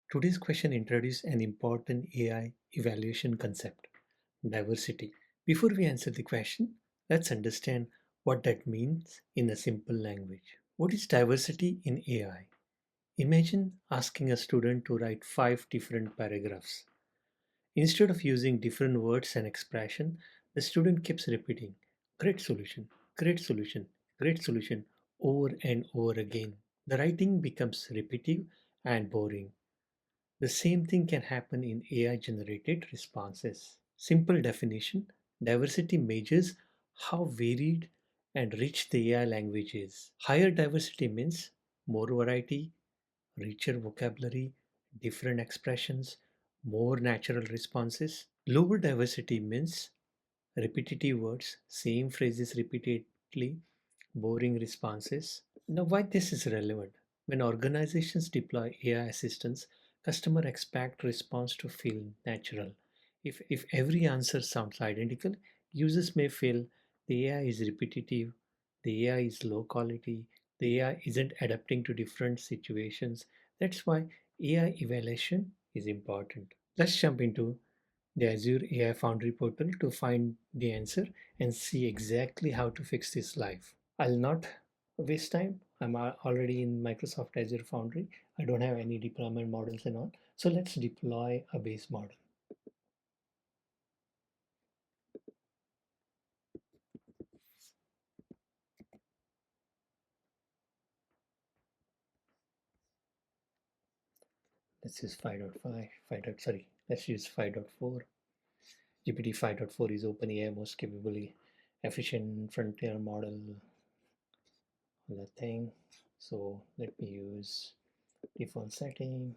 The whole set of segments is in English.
Today's question introduces an important AI evaluation concept, diversity. Before we answer the question, let's understand what that means in a simple language. What is diversity in AI? Imagine asking a student to write five different paragraphs. Instead of using different words and expression, the student keeps repeating, great solution, great solution, great solution over and over again. The writing becomes repetitive and boring. The same thing can happen in AI generated responses. Simple definition, diversity measures how varied and rich the AI language is. Higher diversity means more variety, richer vocabulary, different expressions, more natural responses. Lower diversity means repetitive words, same phrases repeatedly, boring responses. Now, why this is relevant? When organizations deploy AI assistants, customer expect response to feel natural. If every answer sounds identical, users may feel the AI is repetitive, the AI is low quality, the AI isn't adapting to different situations. That's why AI evaluation is important. Let's jump into the Azure AI Foundry portal to find the answer and see exactly how to fix this live. I'll not waste time. I'm already in Microsoft Azure Foundry. I don't have any deployment models and all. So let's deploy a base model. Let's use 5.5, 5. Sorry, let's use 5.4. GPT 5.4 is OpenAI most capably efficient frontier model on the thing. So let me use default setting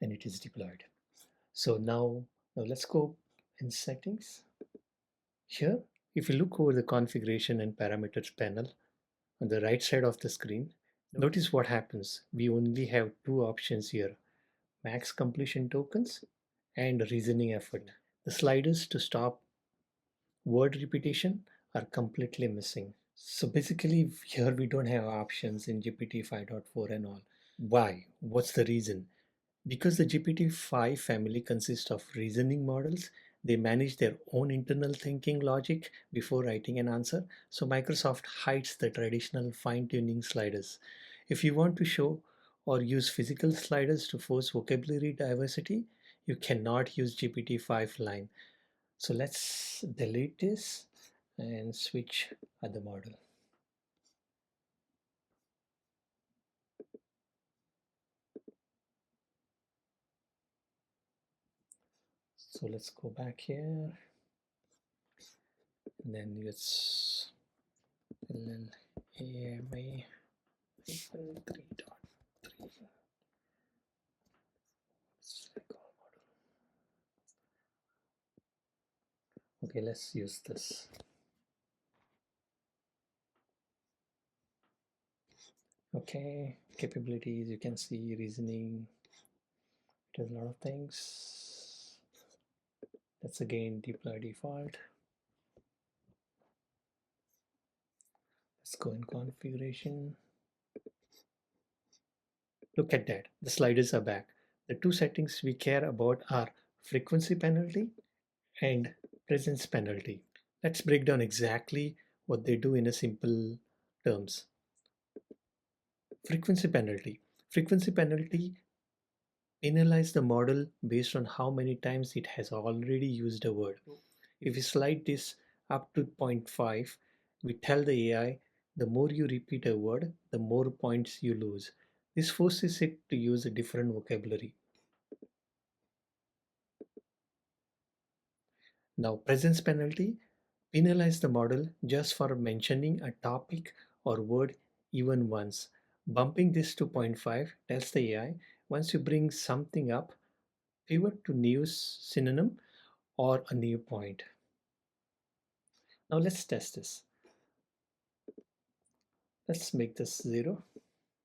and it is deployed. So now let's go in settings. Here, if you look over the configuration and parameters panel on the right side of the screen, notice what happens. We only have two options here, max completion tokens and reasoning effort. The sliders to stop word repetition are completely missing. So basically here we don't have options in GPT 5.4 and all. Why? What's the reason? Because the GPT-5 family consists of reasoning models, they manage their own internal thinking logic before writing an answer. So Microsoft hides the traditional fine-tuning sliders. If you want to show or use physical sliders to force vocabulary diversity, you cannot use GPT-5 line. So let's delete this and switch other model. So let's go back here and then let's AMI 3.3. Okay, let's use this. Okay, capabilities, you can see reasoning, it does a lot of things. Let's again deploy default. Let's go in configuration. Look at that, the sliders are back. The two settings we care about are frequency penalty and presence penalty. Let's break down exactly what they do in a simple terms. Frequency penalty. Frequency penalty penalize the model based on how many times it has already used a word. If we slide this up to zero point 0.5, we tell the AI the more you repeat a word, the more points you lose. This forces it to use a different vocabulary. Now, presence penalty penalize the model just for mentioning a topic or word even once. Bumping this to zero point 0.5 tells the AI once you bring something up, pivot to new synonym or a new point. Now let's test this. Let's make this 0.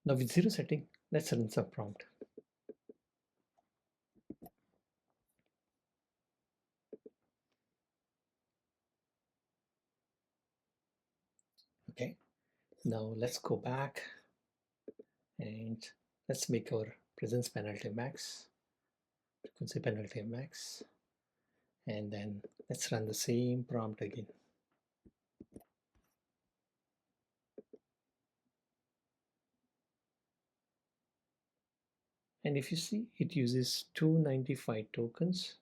Now with 0 setting, let's run some prompt. Okay, now let's go back And let's make our presence penalty max, frequency penalty max, and then let's run the same prompt again. And if you see, it uses 295 tokens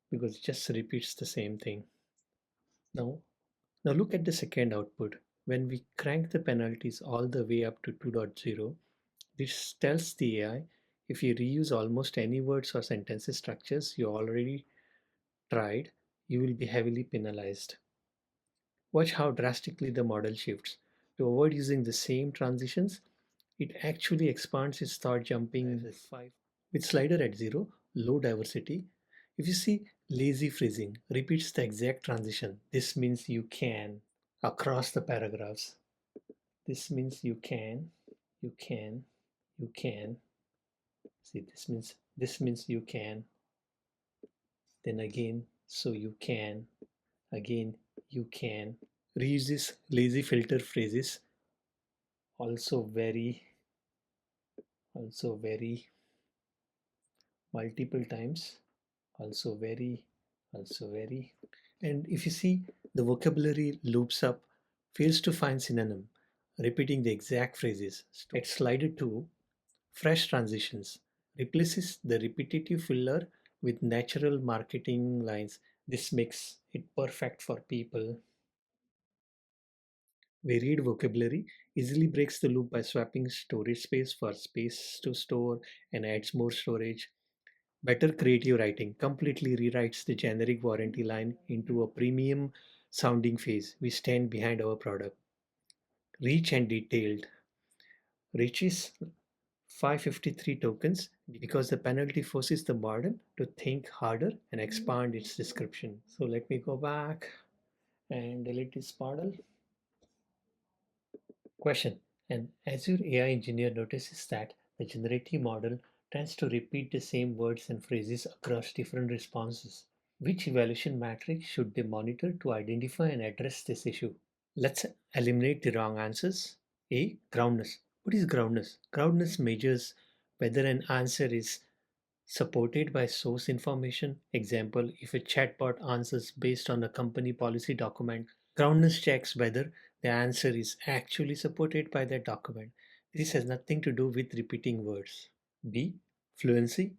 because it just repeats the same thing. Now, now look at the second output. When we crank the penalties all the way up to 2.0, this tells the AI if you reuse almost any words or sentences structures you already tried, you will be heavily penalized. Watch how drastically the model shifts. To avoid using the same transitions, it actually expands its thought jumping with slider at 0, low diversity. If you see lazy phrasing, repeats the exact transition. This means you can across the paragraphs. This means you can, you can. See, this means you can. Then again, so you can, again, you can. Reuses lazy filter phrases, also very multiple times, also very. And if you see the vocabulary loops up, fails to find synonym, repeating the exact phrases. At slider 2, fresh transitions, replaces the repetitive filler with natural marketing lines. This makes it perfect for people. Varied vocabulary easily breaks the loop by swapping storage space for space to store and adds more storage. Better creative writing completely rewrites the generic warranty line into a premium sounding phrase. We stand behind our product. Rich and detailed. Rich is 553 tokens because the penalty forces the model to think harder and expand its description. So let me go back and delete this model. Question. An Azure AI engineer notices that the generative model tends to repeat the same words and phrases across different responses. Which evaluation matrix should they monitor to identify and address this issue? Let's eliminate the wrong answers. A. Groundedness. What is groundedness? Groundedness measures whether an answer is supported by source information. Example, if a chatbot answers based on a company policy document, Groundness checks whether the answer is actually supported by that document. This has nothing to do with repeating words. B. Fluency.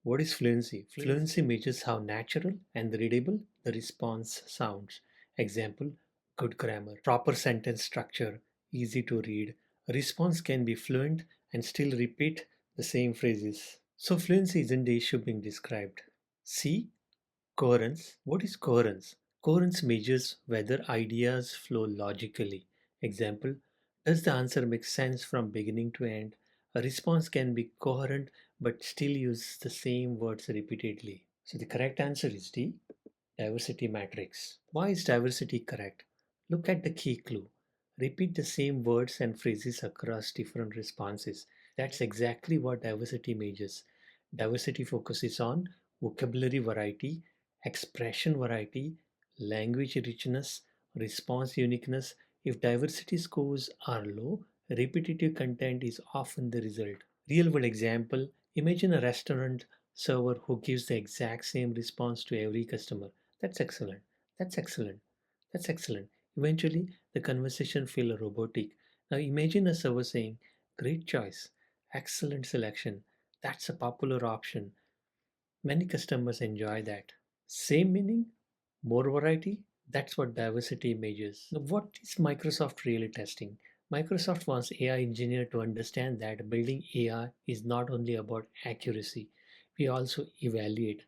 What is fluency? Fluency measures how natural and readable the response sounds. Example, good grammar, proper sentence structure, easy to read. A response can be fluent and still repeat the same phrases. So fluency isn't the issue being described. C. Coherence. What is coherence? Coherence measures whether ideas flow logically. Example, does the answer make sense from beginning to end? A response can be coherent but still use the same words repeatedly. So the correct answer is D, diversity matrix. Why is diversity correct? Look at the key clue. Repeat the same words and phrases across different responses. That's exactly what diversity measures. Diversity focuses on vocabulary variety, expression variety, language richness, response uniqueness. If diversity scores are low, repetitive content is often the result. Real world example, imagine a restaurant server who gives the exact same response to every customer. That's excellent. That's excellent. That's excellent. Eventually, the conversation feels robotic. Now imagine a server saying, great choice, excellent selection. That's a popular option. Many customers enjoy that. Same meaning, more variety. That's what diversity measures. Now, what is Microsoft really testing? Microsoft wants AI engineer to understand that building AI is not only about accuracy. We also evaluate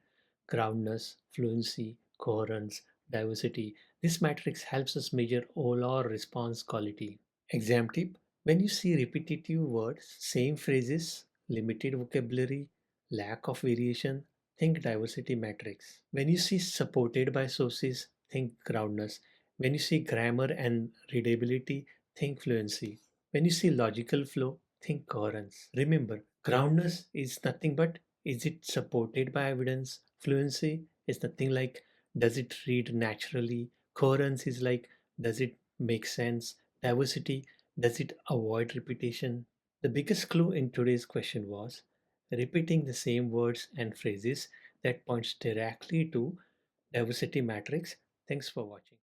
groundness, fluency, coherence, diversity. This matrix helps us measure all our response quality. Exam tip, when you see repetitive words, same phrases, limited vocabulary, lack of variation, think diversity matrix. When you see supported by sources, think groundness. When you see grammar and readability, think fluency. When you see logical flow, think coherence. Remember, groundness is nothing but is it supported by evidence? Fluency is nothing like does it read naturally? Coherence is like does it make sense? Diversity, does it avoid repetition? The biggest clue in today's question was repeating the same words and phrases that points directly to diversity matrix. Thanks for watching.